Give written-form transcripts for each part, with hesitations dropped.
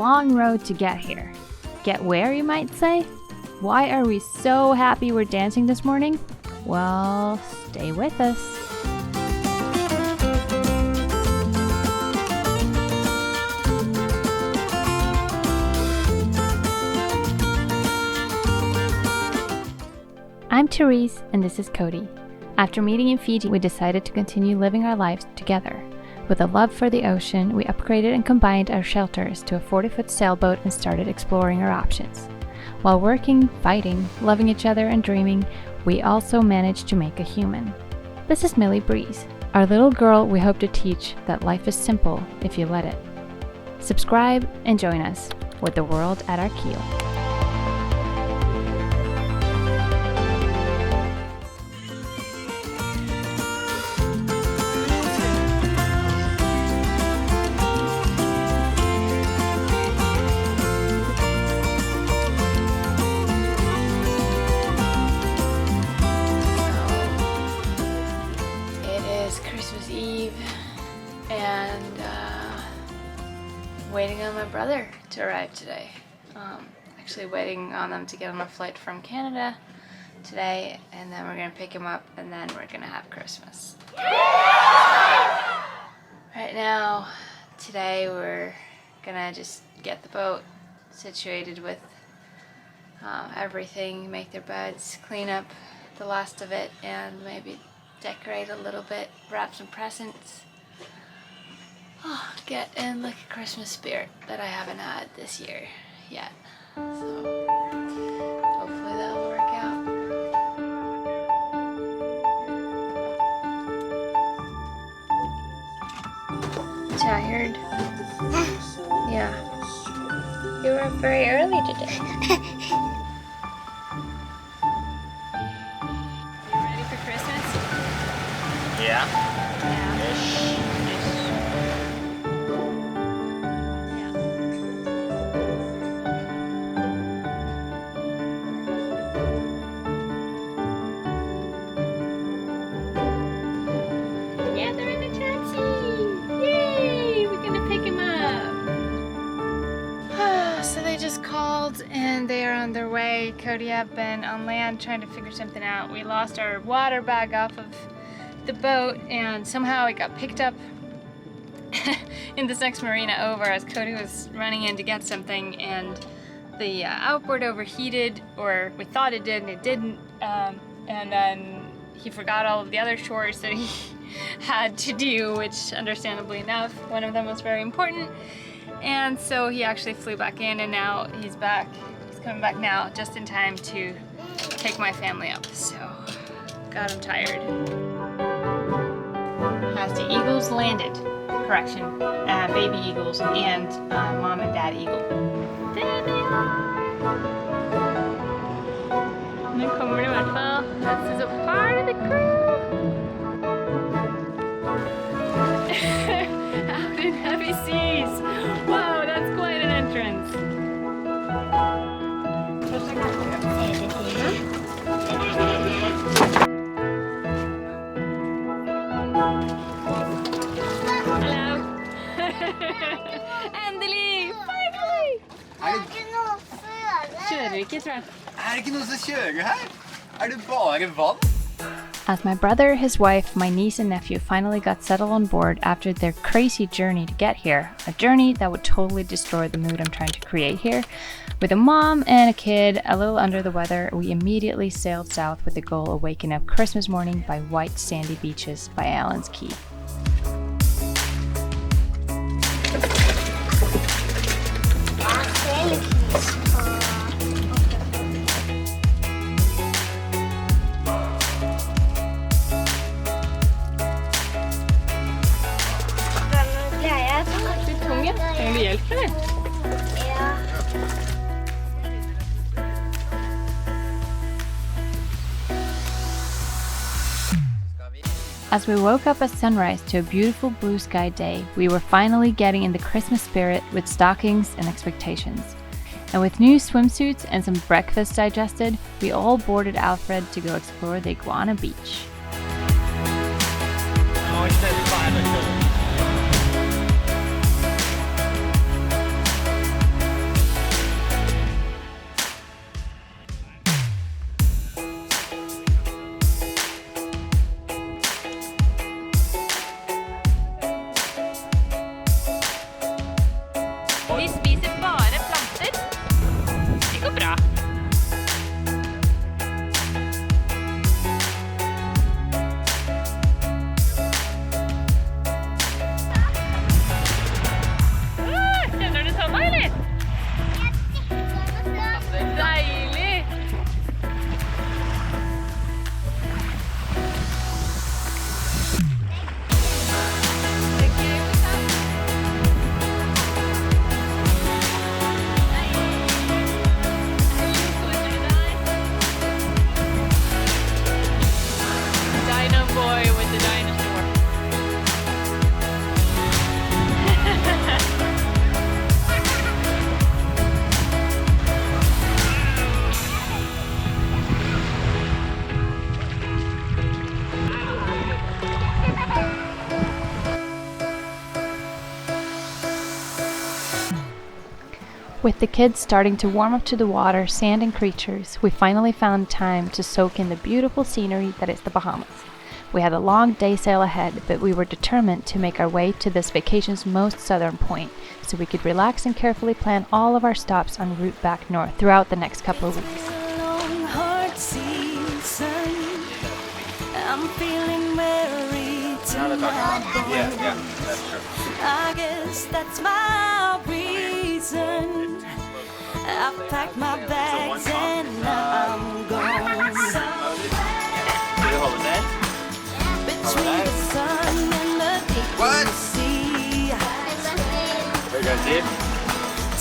long road to get here. Get where, you might say? Why are we so happy we're dancing this morning? Well, stay with us. I'm Therese, and this is Cody. After meeting in Fiji, we decided to continue living our lives together. With a love for the ocean, we upgraded and combined our shelters to a 40-foot sailboat and started exploring our options. While working, fighting, loving each other, and dreaming, we also managed to make a human. This is Millie Breeze, our little girl we hope to teach that life is simple if you let it. Subscribe and join us with the world at our keel. Waiting on my brother to arrive today. Actually waiting on them to get on a flight from Canada today, and then we're gonna pick him up, and then we're gonna have Christmas. Right now, today we're gonna just get the boat situated with everything, make their beds, clean up the last of it, and maybe decorate a little bit, wrap some presents. Get in like a Christmas spirit that I haven't had this year yet. So hopefully that'll work out. Tired? Yeah. You were up very early today. Are you ready for Christmas? Yeah. And they are on their way. Cody have been on land trying to figure something out. We lost our water bag off of the boat, and somehow it got picked up in this next marina over as Cody was running in to get something, and the outboard overheated, or we thought it did and it didn't, and then he forgot all of the other chores that he had to do, which understandably enough, one of them was very important. And so he actually flew back in, and now he's back. He's coming back now just in time to take my family up. So, God, I'm tired. Has the eagles landed? Correction, baby eagles and mom and dad eagle. There they are! Nu kommer det i alla fall. This is a part of the crew! Out in heavy seas! Wow, that's quite an entrance! Hello! Endelig! Finally! Er det ikke noe å føre? Kjører ikke, tror jeg. Er det ikke noe som kjører her? Er det bare vann? As my brother, his wife, my niece and nephew finally got settled on board after their crazy journey to get here, a journey that would totally destroy the mood I'm trying to create here, with a mom and a kid a little under the weather, we immediately sailed south with the goal of waking up Christmas morning by white sandy beaches by Allen's Key. Trenger du hjelp, eller? Ja. As we woke up at sunrise to a beautiful blue sky day, we were finally getting in the Christmas spirit with stockings and expectations. And with new swimsuits and some breakfast digested, we all boarded Alfred to go explore the Iguana Beach. With the kids starting to warm up to the water, sand, and creatures, we finally found time to soak in the beautiful scenery that is the Bahamas. We had a long day sail ahead, but we were determined to make our way to this vacation's most southern point, so we could relax and carefully plan all of our stops en route back north throughout the next couple of weeks. I'm feeling very tonight. Yeah, that's true. I guess that's my reason. I packed my bags and now I'm gone. Can you hold it there? Between the sun and the deep sea. There you go, Steve.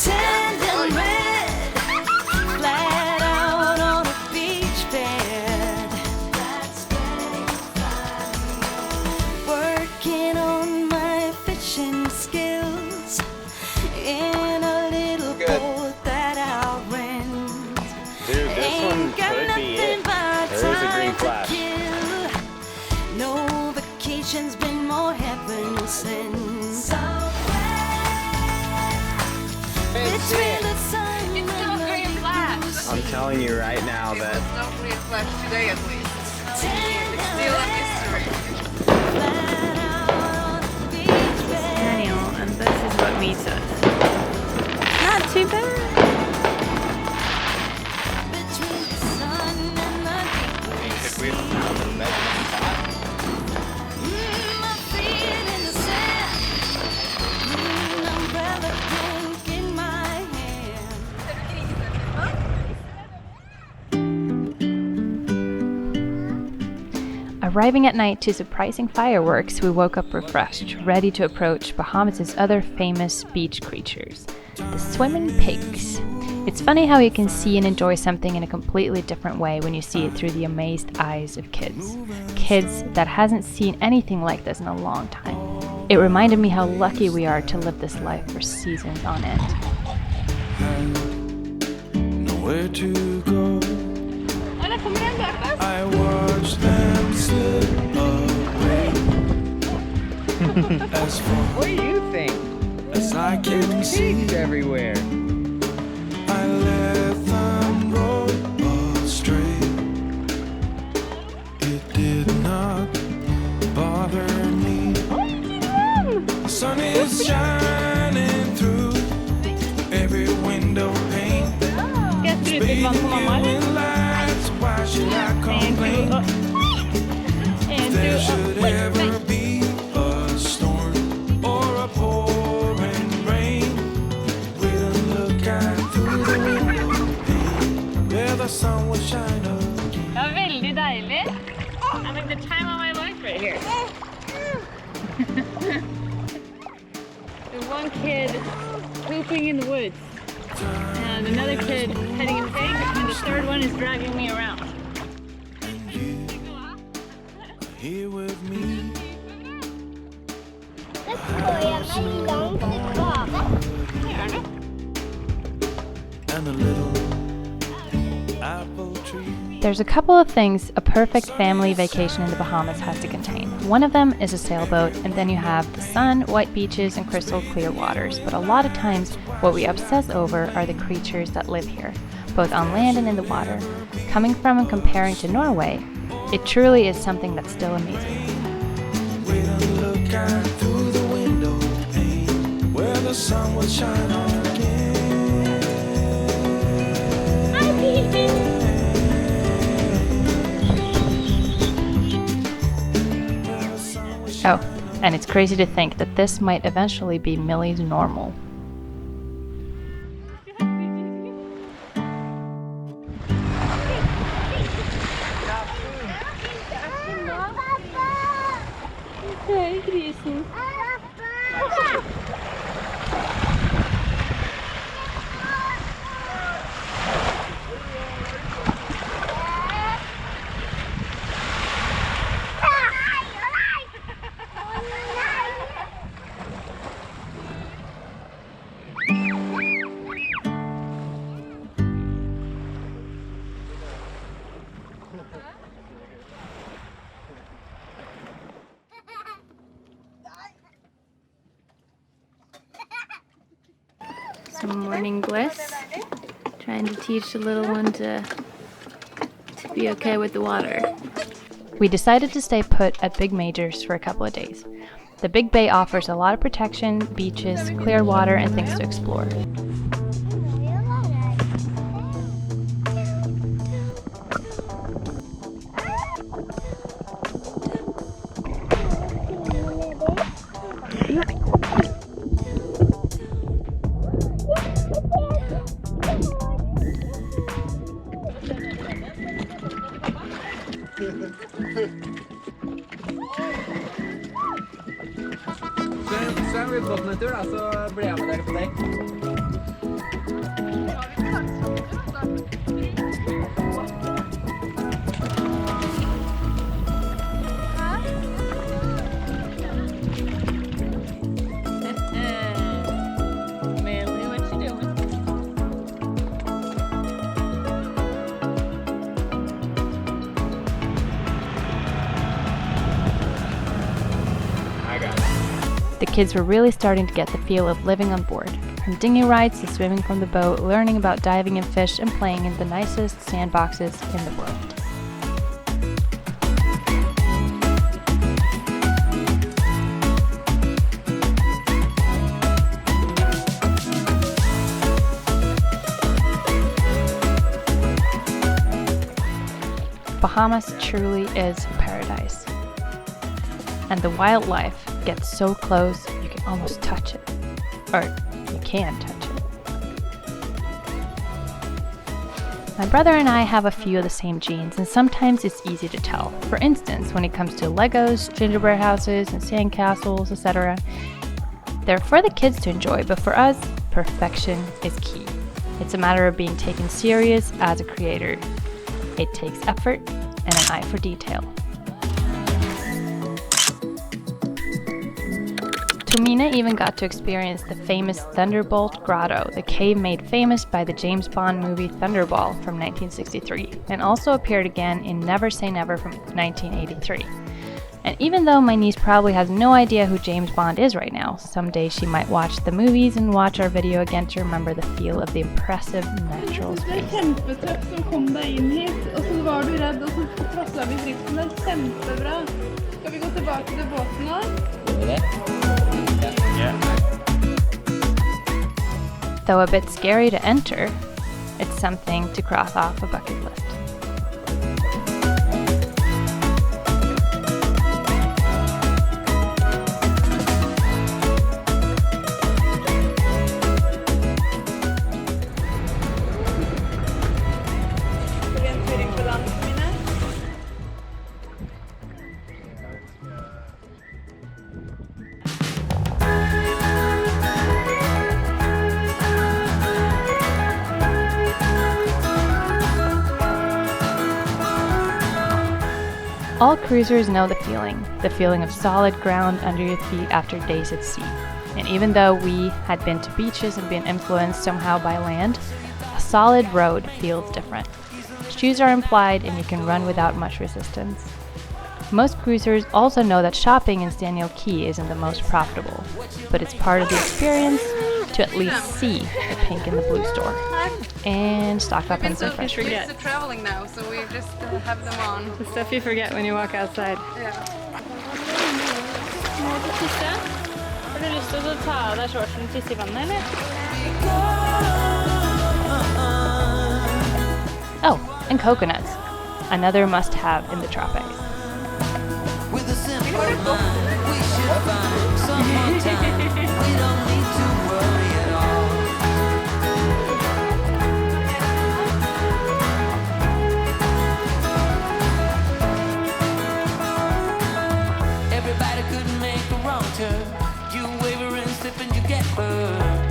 Tanned and red, flat out on a beach bed. Working on my fishing skills in a little boat that I'll rent. Dude, this one could be it. There is a green flash. No vacation's been more heaven since. Between the sun It's still a and green the flash. I'm telling you right now that No green flash today at least. Still a mystery. flat out on a beach bed. Daniel, and this is what meets us. Not too bad. Between the sun and the could we have found the measurement spot? my feet in the sand. Green umbrella drink in my hand. Arriving at night to surprising fireworks, we woke up refreshed, ready to approach Bahamas' other famous beach creatures, the swimming pigs. It's funny how you can see and enjoy something in a completely different way when you see it through the amazed eyes of kids. Kids that hasn't seen anything like this in a long time. It reminded me how lucky we are to live this life for seasons on end. Nowhere to go. Hola, kommer den bakom? I watch them slip away. As far What do you think? as I can see, Pigs everywhere. I let them roll astray. It did not bother me. The sun is shining through every window pane. Ska jag spruta ut vann på mamma eller? With lights, why should I complain? There should ever be a storm or a pouring rain. We don't look out through the window pane where the sun will shine again. Det var väldigt dejligt. I'm having the time of my life right here. There's one kid pooping in the woods, and another kid petting a pig, and the third one is dragging me around. Here with me. And a little apple tree. There's a couple of things a perfect family vacation in the Bahamas has to contain. One of them is a sailboat, and then you have the sun, white beaches, and crystal clear waters. But a lot of times, what we obsess over are the creatures that live here, both on land and in the water. Coming from and comparing to Norway, it truly is something that's still amazing. We don't look out through the window pane where the sun will shine again. Oh, and it's crazy to think that this might eventually be Millie's normal. Hej, grisen. some morning bliss. Trying to teach the little one to be okay with the water. We decided to stay put at Big Majors for a couple of days. The Big Bay offers a lot of protection, beaches, clear water, and things to explore. Så vi gått en tur da, så blir jeg med dere på dekk. Millie, what you doing? The kids were really starting to get the feel of living on board. From dinghy rides to swimming from the boat, learning about diving in fish, and playing in the nicest sandboxes in the world. Bahamas truly is paradise. And the wildlife gets so close you can almost touch it. Or you can touch it. My brother and I have a few of the same genes, and sometimes it's easy to tell. For instance, when it comes to Legos, gingerbread houses, and sandcastles, etc. They're for the kids to enjoy, but for us, perfection is key. It's a matter of being taken serious as a creator. It takes effort and an eye for detail. Tomina even got to experience the famous Thunderbolt Grotto, the cave made famous by the James Bond movie Thunderball from 1963, and also appeared again in Never Say Never from 1983. And even though my niece probably has no idea who James Bond is right now, someday she might watch the movies and watch our video again to remember the feel of the impressive natural space. Kjempetøff som kom deg inn hit, og så var du redd, og så trasset vi driften der. Kjempebra. Skal vi gå tilbake til båten nå? Though a bit scary to enter, it's something to cross off a bucket list. All cruisers know the feeling of solid ground under your feet after days at sea. And even though we had been to beaches and been influenced somehow by land, a solid road feels different. Shoes are implied and you can run without much resistance. Most cruisers also know that shopping in Daniel Key isn't the most profitable, but it's part of the experience to at least see the pink and the blue store. And stock up on some fresh fruit. We're traveling now, so we just have them on. The stuff you forget when you walk outside. Yeah. Må du tisse? Har du lyst til å ta av deg shortsen og tisse i vannet, eller? Oh, and coconuts. Another must-have in the tropics. With a simple mind, we should find some more time. We don't need to worry at all. Everybody could make a wrong turn. You waver and slip and you get burned.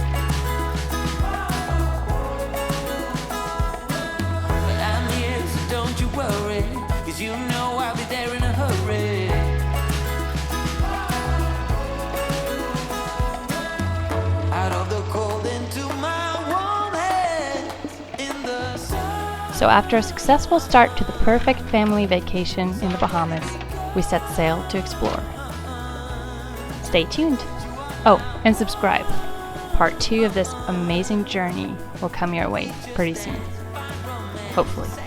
But I'm here, so don't you worry, 'cause you know I'll be there in a hurry. Out of the cold into my warm head in the sun. So after a successful start to the perfect family vacation in the Bahamas, we set sail to explore. Stay tuned. Oh, and subscribe. part 2 of this amazing journey will come your way pretty soon. Hopefully.